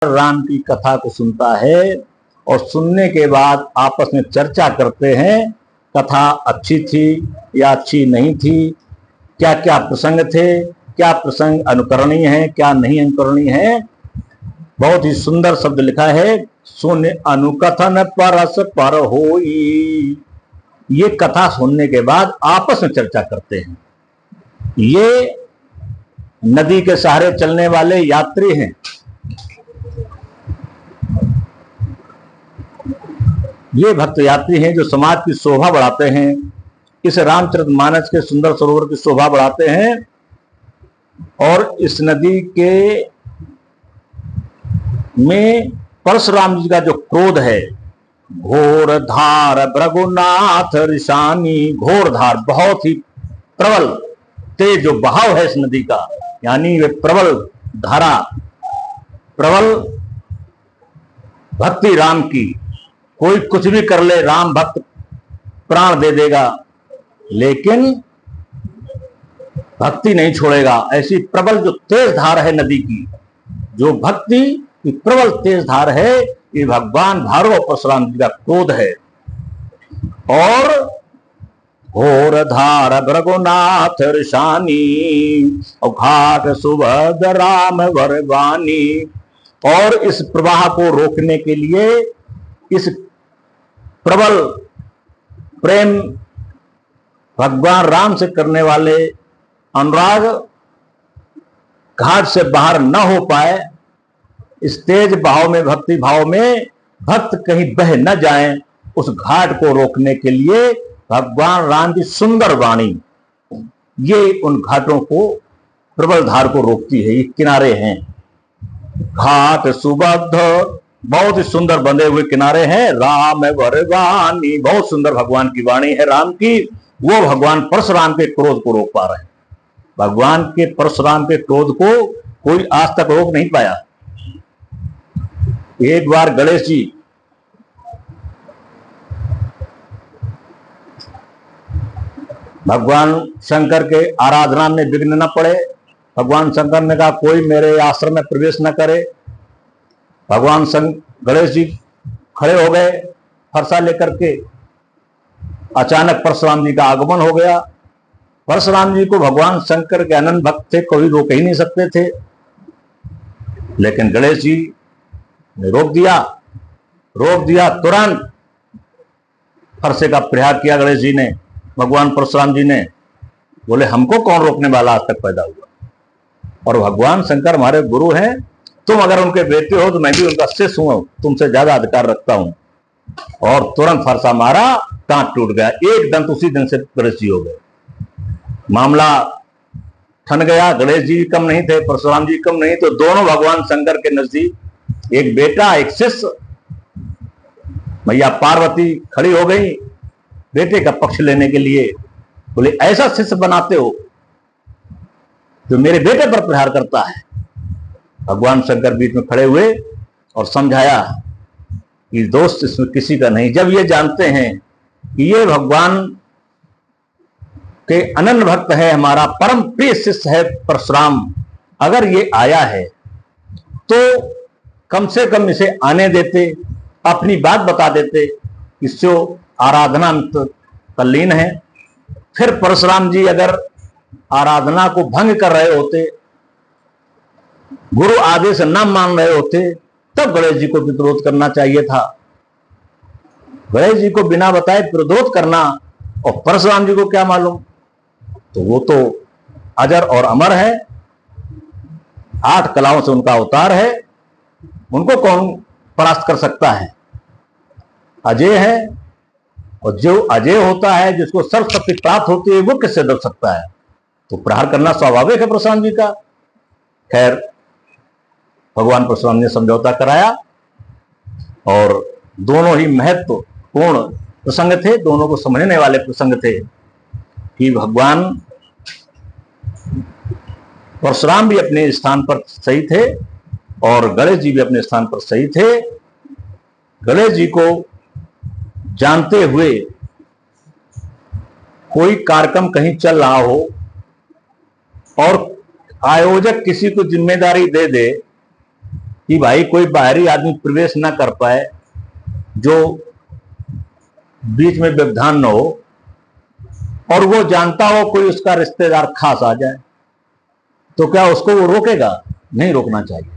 राम की कथा को सुनता है और सुनने के बाद आपस में चर्चा करते हैं कथा अच्छी थी या अच्छी नहीं थी, क्या क्या प्रसंग थे, क्या प्रसंग अनुकरणीय है, क्या नहीं अनुकरणीय है। बहुत ही सुंदर शब्द लिखा है, सुन अनुकथन परस पर होई। ये कथा सुनने के बाद आपस में चर्चा करते हैं। ये नदी के सहारे चलने वाले यात्री हैं। ये भक्त यात्री हैं जो समाज की शोभा बढ़ाते हैं, इस रामचरितमानस के सुंदर सरोवर की शोभा बढ़ाते हैं। और इस नदी के में परशुराम जी का जो क्रोध है, घोर धार भृगुनाथ ऋषानी, घोर धार बहुत ही प्रबल तेज जो बहाव है इस नदी का, यानी वे प्रबल धारा, प्रबल भक्ति राम की। कोई कुछ भी कर ले, राम भक्त प्राण दे देगा लेकिन भक्ति नहीं छोड़ेगा। ऐसी प्रबल जो तेज धार है नदी की, जो भक्ति की प्रबल तेज धार है, ये भगवान भार्गव परशुराम जी का क्रोध है। और घोर धार भृगुनाथ ऋषानी और घाट सुभद राम वरवानी। और इस प्रवाह को रोकने के लिए, इस प्रबल प्रेम भगवान राम से करने वाले अनुराग घाट से बाहर न हो पाए, इस तेज भाव में, भक्ति भाव में भक्त कहीं बह न जाएं, उस घाट को रोकने के लिए भगवान राम की सुंदर वाणी ये उन घाटों को, प्रबल धार को रोकती है। ये किनारे हैं, घाट सुबद्ध, बहुत ही सुंदर बंधे हुए किनारे हैं। राम वरवानी, बहुत सुंदर भगवान की वाणी है राम की। वो भगवान परशुराम के क्रोध को रोक पा रहे हैं। भगवान के परशुराम के क्रोध को कोई आज तक रोक नहीं पाया। एक बार गणेश जी भगवान शंकर के आराधना में विघ्न न पड़े, भगवान शंकर ने कहा कोई मेरे आश्रम में प्रवेश न करे। भगवान गणेश जी खड़े हो गए फरसा लेकर के। अचानक परशुराम जी का आगमन हो गया। परशुराम जी को भगवान शंकर के अनंत भक्त थे, कोई रोक ही नहीं सकते थे, लेकिन गणेश जी ने रोक दिया। तुरंत फरसे का प्रहार किया गणेश जी ने। भगवान परशुराम जी ने बोले हमको कौन रोकने वाला आज तक पैदा हुआ, और भगवान शंकर हमारे गुरु हैं, तुम अगर उनके बेटे हो तो मैं भी उनका शिष्य हूं, तुमसे ज्यादा अधिकार रखता हूं। और तुरंत फरसा मारा, दांत टूट गया। एक दंत उसी दिन से गणेश जी हो गए। मामला ठन गया। गणेश जी कम नहीं थे, परशुराम जी कम नहीं, तो दोनों भगवान शंकर के नजदीक एक बेटा एक शिष्य। मैया पार्वती खड़ी हो गई बेटे का पक्ष लेने के लिए। बोले ऐसा शिष्य बनाते हो जो मेरे बेटे पर प्रहार करता है। भगवान शंकर बीच में खड़े हुए और समझाया कि दोस्त इसमें किसी का नहीं। जब ये जानते हैं कि ये भगवान के अनन्य भक्त है, हमारा परम प्रिय शिष्य है परशुराम, अगर ये आया है तो कम से कम इसे आने देते, अपनी बात बता देते, इससे आराधना में तो तल्लीन है। फिर परशुराम जी अगर आराधना को भंग कर रहे होते, गुरु आदेश न मान रहे होते, तब गणेश जी को विरोध करना चाहिए था। गणेश जी को बिना बताए विरोध करना, और परशुराम जी को क्या मालूम, तो वो तो अजर और अमर है, 8 कलाओं से उनका अवतार है, उनको कौन परास्त कर सकता है। अजय है, और जो अजय होता है, जिसको सर्वशक्ति प्राप्त होती है, वो किससे डर सकता है। तो प्रहार करना स्वाभाविक है परशुराम जी का। खैर भगवान परशुराम ने समझौता कराया, और दोनों ही महत्वपूर्ण प्रसंग थे, दोनों को समझने वाले प्रसंग थे कि भगवान परशुराम भी अपने स्थान पर सही थे और गणेश जी भी अपने स्थान पर सही थे। गणेश जी को जानते हुए कोई कार्यक्रम कहीं चल रहा हो और आयोजक किसी को जिम्मेदारी दे दे कि भाई कोई बाहरी आदमी प्रवेश ना कर पाए, जो बीच में व्यवधान न हो, और वो जानता हो कोई उसका रिश्तेदार खास आ जाए, तो क्या उसको वो रोकेगा? नहीं रोकना चाहिए।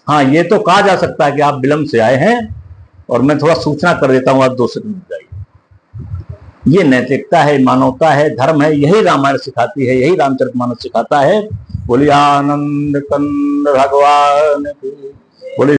हाँ, ये तो कहा जा सकता है कि आप विलंब से आए हैं और मैं थोड़ा सूचना कर देता हूं, आप 2 सेकंड जाइए। ये नैतिकता है, मानवता है, धर्म है, यही रामायण सिखाती है, यही रामचरितमानस सिखाता है। बोलिए आनंद कंद भगवान की। बोलिए